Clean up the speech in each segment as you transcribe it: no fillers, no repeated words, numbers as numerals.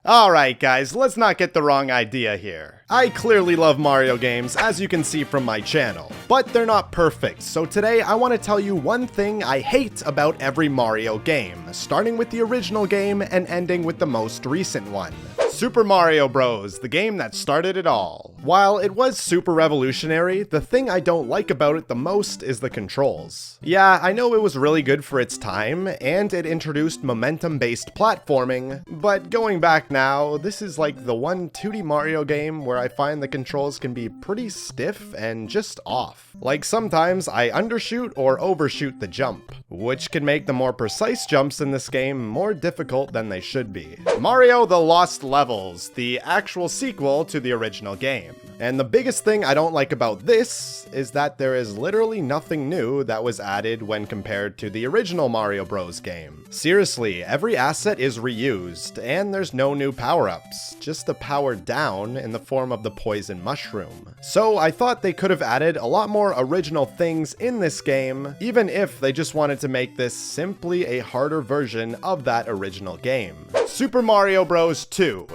Alright guys, let's not get the wrong idea here. I clearly love Mario games, as you can see from my channel, but they're not perfect, so today I want to tell you one thing I hate about every Mario game, starting with the original game and ending with the most recent one. Super Mario Bros., the game that started it all. While it was super revolutionary, the thing I don't like about it the most is the controls. Yeah, I know it was really good for its time, and it introduced momentum-based platforming, but going back now, this is like the one 2D Mario game where I find the controls can be pretty stiff and just off. Like sometimes I undershoot or overshoot the jump, which can make the more precise jumps in this game more difficult than they should be. Mario The Lost Levels, the actual sequel to the original game. And the biggest thing I don't like about this is that there is literally nothing new that was added when compared to the original Mario Bros. Game. Seriously, every asset is reused, and there's no new power-ups, just a power down in the form of the poison mushroom. So I thought they could have added a lot more original things in this game, even if they just wanted to make this simply a harder version of that original game. Super Mario Bros. 2.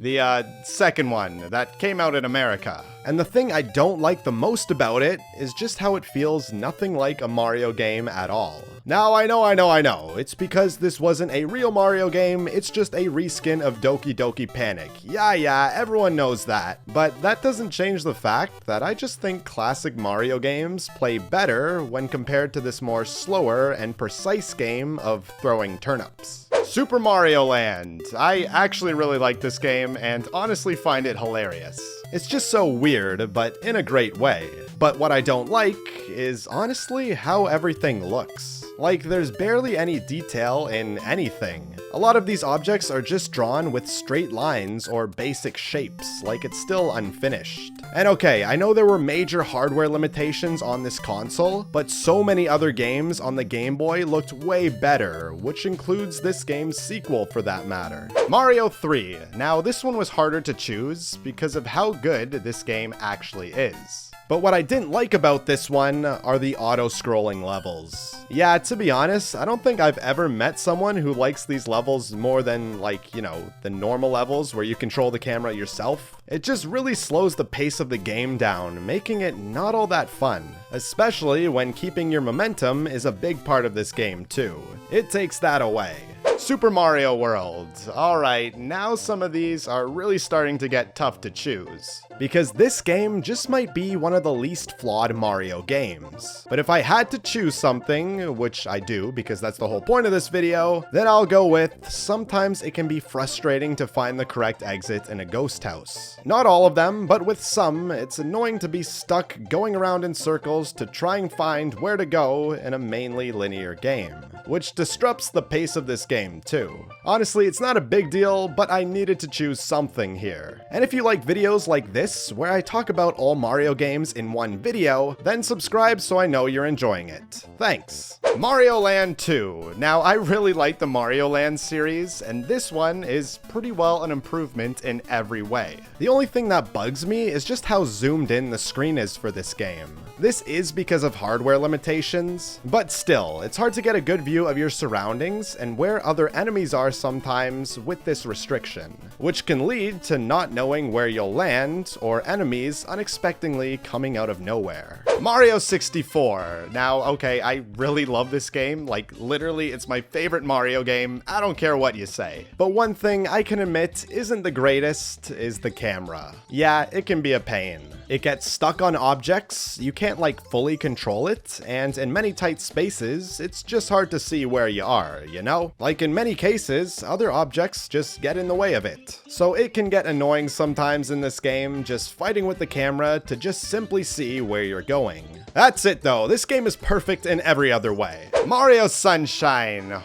The second one that came out in America. And the thing I don't like the most about it is just how it feels nothing like a Mario game at all. Now I know, it's because this wasn't a real Mario game, it's just a reskin of Doki Doki Panic. Yeah, everyone knows that. But that doesn't change the fact that I just think classic Mario games play better when compared to this more slower and precise game of throwing turnips. Super Mario Land. I actually really like this game and honestly find it hilarious. It's just so weird, but in a great way. But what I don't like is honestly how everything looks. Like, there's barely any detail in anything. A lot of these objects are just drawn with straight lines or basic shapes, like it's still unfinished. And okay, I know there were major hardware limitations on this console, but so many other games on the Game Boy looked way better, which includes this game's sequel for that matter. Mario 3. Now, this one was harder to choose because of how good this game actually is. But what I didn't like about this one are the auto-scrolling levels. Yeah, to be honest, I don't think I've ever met someone who likes these levels more than, like, you know, the normal levels where you control the camera yourself. It just really slows the pace of the game down, making it not all that fun. Especially when keeping your momentum is a big part of this game too. It takes that away. Super Mario World. Alright, now some of these are really starting to get tough to choose, because this game just might be one of the least flawed Mario games. But if I had to choose something, which I do because that's the whole point of this video, then I'll go with sometimes it can be frustrating to find the correct exit in a ghost house. Not all of them, but with some, it's annoying to be stuck going around in circles to try and find where to go in a mainly linear game, which disrupts the pace of this game too. Honestly, it's not a big deal, but I needed to choose something here. And if you like videos like this, where I talk about all Mario games in one video, then subscribe so I know you're enjoying it. Thanks. Mario Land 2. Now, I really like the Mario Land series, and this one is pretty well an improvement in every way. The only thing that bugs me is just how zoomed in the screen is for this game. This is because of hardware limitations, but still, it's hard to get a good view of your surroundings and where other enemies are sometimes with this restriction, which can lead to not knowing where you'll land or enemies unexpectedly coming out of nowhere. Mario 64. Now, okay, I really love this game, like literally it's my favorite Mario game, I don't care what you say. But one thing I can admit isn't the greatest is the camera. Yeah, it can be a pain. It gets stuck on objects, you can't like fully control it, and in many tight spaces, it's just hard to see where you are, you know? Like in many cases, other objects just get in the way of it. So it can get annoying sometimes in this game, just fighting with the camera to just simply see where you're going. That's it though, this game is perfect in every other way. Mario Sunshine.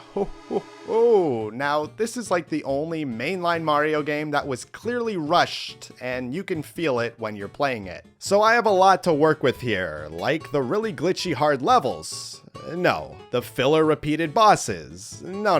Oh, now this is like the only mainline Mario game that was clearly rushed, and you can feel it when you're playing it. So I have a lot to work with here, like the really glitchy hard levels. No. The filler repeated bosses. No.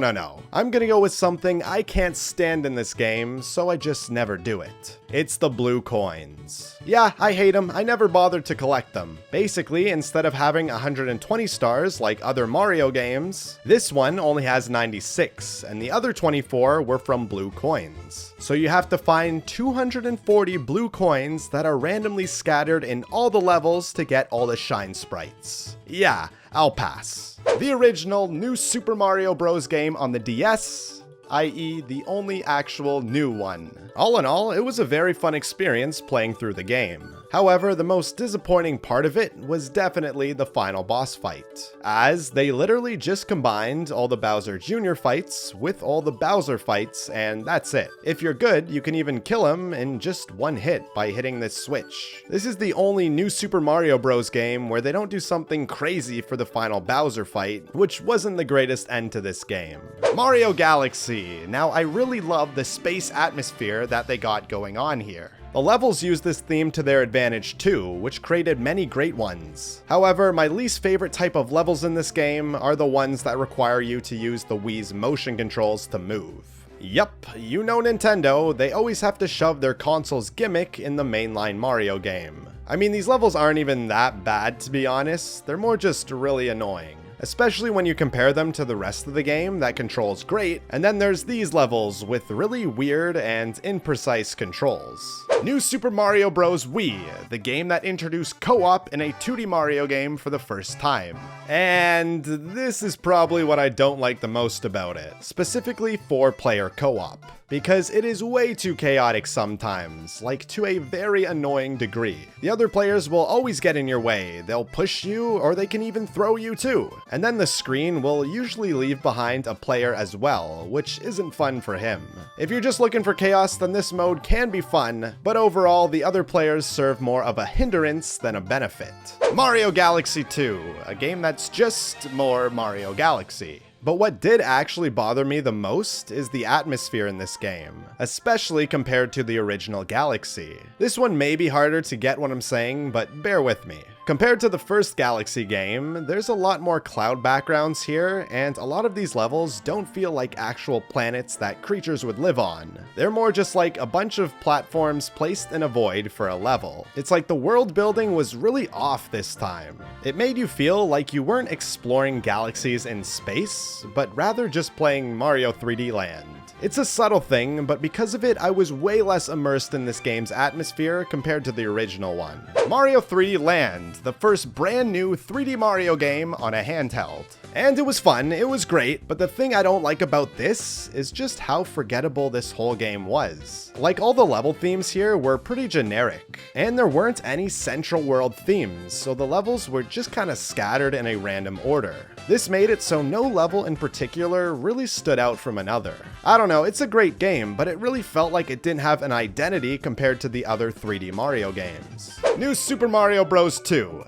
I'm gonna go with something I can't stand in this game, so I just never do it. It's the blue coins. Yeah, I hate them. I never bothered to collect them. Basically, instead of having 120 stars like other Mario games, this one only has 96, and the other 24 were from blue coins. So you have to find 240 blue coins that are randomly scattered in all the levels to get all the shine sprites. Yeah, I'll pass. The original New Super Mario Bros. Game on the DS, i.e. the only actual new one. All in all, it was a very fun experience playing through the game. However, the most disappointing part of it was definitely the final boss fight, as they literally just combined all the Bowser Jr. fights with all the Bowser fights, and that's it. If you're good, you can even kill him in just one hit by hitting this switch. This is the only New Super Mario Bros. Game where they don't do something crazy for the final Bowser fight, which wasn't the greatest end to this game. Mario Galaxy. Now, I really love the space atmosphere that they got going on here. The levels use this theme to their advantage too, which created many great ones. However, my least favorite type of levels in this game are the ones that require you to use the Wii's motion controls to move. Yup, you know Nintendo, they always have to shove their console's gimmick in the mainline Mario game. I mean, these levels aren't even that bad, to be honest, they're more just really annoying. Especially when you compare them to the rest of the game that controls great, and then there's these levels with really weird and imprecise controls. New Super Mario Bros. Wii, the game that introduced co-op in a 2D Mario game for the first time. And this is probably what I don't like the most about it, specifically 4-player co-op. Because it is way too chaotic sometimes, like to a very annoying degree. The other players will always get in your way, they'll push you, or they can even throw you too. And then the screen will usually leave behind a player as well, which isn't fun for him. If you're just looking for chaos, then this mode can be fun, but overall the other players serve more of a hindrance than a benefit. Mario Galaxy 2, a game that's just more Mario Galaxy. But what did actually bother me the most is the atmosphere in this game, especially compared to the original Galaxy. This one may be harder to get what I'm saying, but bear with me. Compared to the first Galaxy game, there's a lot more cloud backgrounds here, and a lot of these levels don't feel like actual planets that creatures would live on. They're more just like a bunch of platforms placed in a void for a level. It's like the world building was really off this time. It made you feel like you weren't exploring galaxies in space, but rather just playing Mario 3D Land. It's a subtle thing, but because of it, I was way less immersed in this game's atmosphere compared to the original one. Mario 3D Land, the first brand new 3D Mario game on a handheld. And it was fun, it was great, but the thing I don't like about this is just how forgettable this whole game was. Like, all the level themes here were pretty generic, and there weren't any central world themes, so the levels were just kinda scattered in a random order. This made it so no level in particular really stood out from another. I don't know, it's a great game, but it really felt like it didn't have an identity compared to the other 3D Mario games. New Super Mario Bros. 2.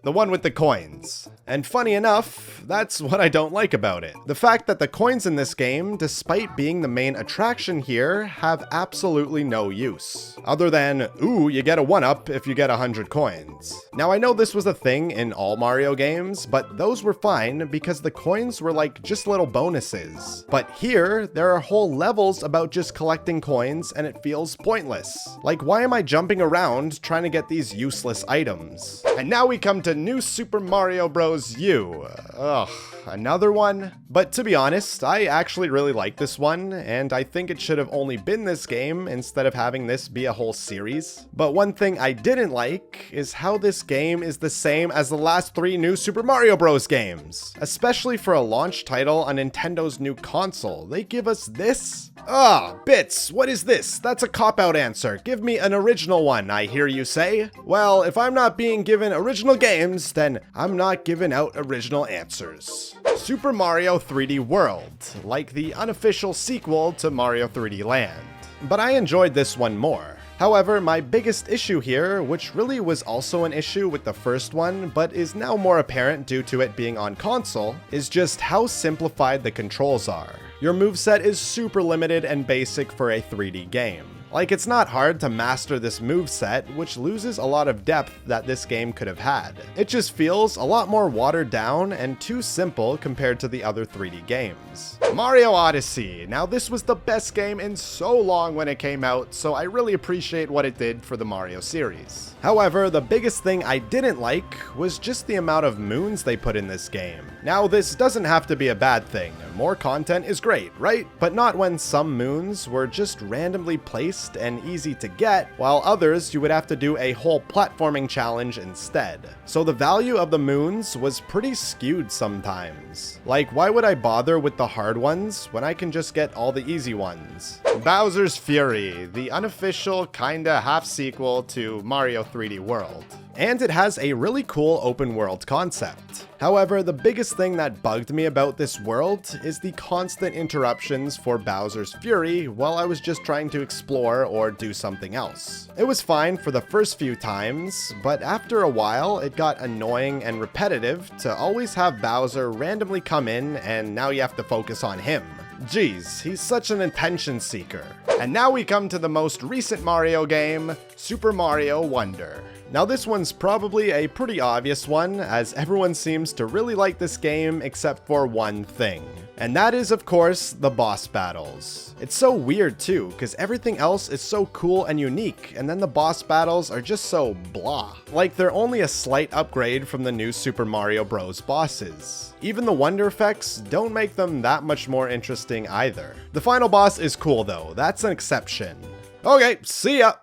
The one with the coins. And funny enough, that's what I don't like about it. The fact that the coins in this game, despite being the main attraction here, have absolutely no use. Other than, ooh, you get a 1-up if you get 100 coins. Now, I know this was a thing in all Mario games, but those were fine because the coins were like just little bonuses. But here, there are whole levels about just collecting coins and it feels pointless. Like, why am I jumping around trying to get these useless items? And now we come to New Super Mario Bros. U. Ugh, another one? But to be honest, I actually really like this one, and I think it should have only been this game instead of having this be a whole series. But one thing I didn't like is how this game is the same as the last 3 New Super Mario Bros. Games. Especially for a launch title on Nintendo's new console, they give us this? Bits, what is this? That's a cop-out answer. Give me an original one, I hear you say. Well, if I'm not being given original games, then I'm not giving out original answers. Super Mario 3D World, like the unofficial sequel to Mario 3D Land. But I enjoyed this one more. However, my biggest issue here, which really was also an issue with the first one, but is now more apparent due to it being on console, is just how simplified the controls are. Your moveset is super limited and basic for a 3D game. Like, it's not hard to master this moveset, which loses a lot of depth that this game could have had. It just feels a lot more watered down and too simple compared to the other 3D games. Mario Odyssey. Now, this was the best game in so long when it came out, so I really appreciate what it did for the Mario series. However, the biggest thing I didn't like was just the amount of moons they put in this game. Now, this doesn't have to be a bad thing. More content is great, right? But not when some moons were just randomly placed and easy to get, while others you would have to do a whole platforming challenge instead. So the value of the moons was pretty skewed sometimes. Like, why would I bother with the hard ones when I can just get all the easy ones? Bowser's Fury, the unofficial kinda half sequel to Mario 3D World. And it has a really cool open world concept. However, the biggest thing that bugged me about this world is the constant interruptions for Bowser's Fury while I was just trying to explore or do something else. It was fine for the first few times, but after a while it got annoying and repetitive to always have Bowser randomly come in and now you have to focus on him. Jeez, he's such an attention seeker. And now we come to the most recent Mario game, Super Mario Wonder. Now this one's probably a pretty obvious one, as everyone seems to really like this game except for one thing. And that is, of course, the boss battles. It's so weird too, because everything else is so cool and unique, and then the boss battles are just so blah. Like they're only a slight upgrade from the new Super Mario Bros. Bosses. Even the wonder effects don't make them that much more interesting either. The final boss is cool though, that's an exception. Okay, see ya!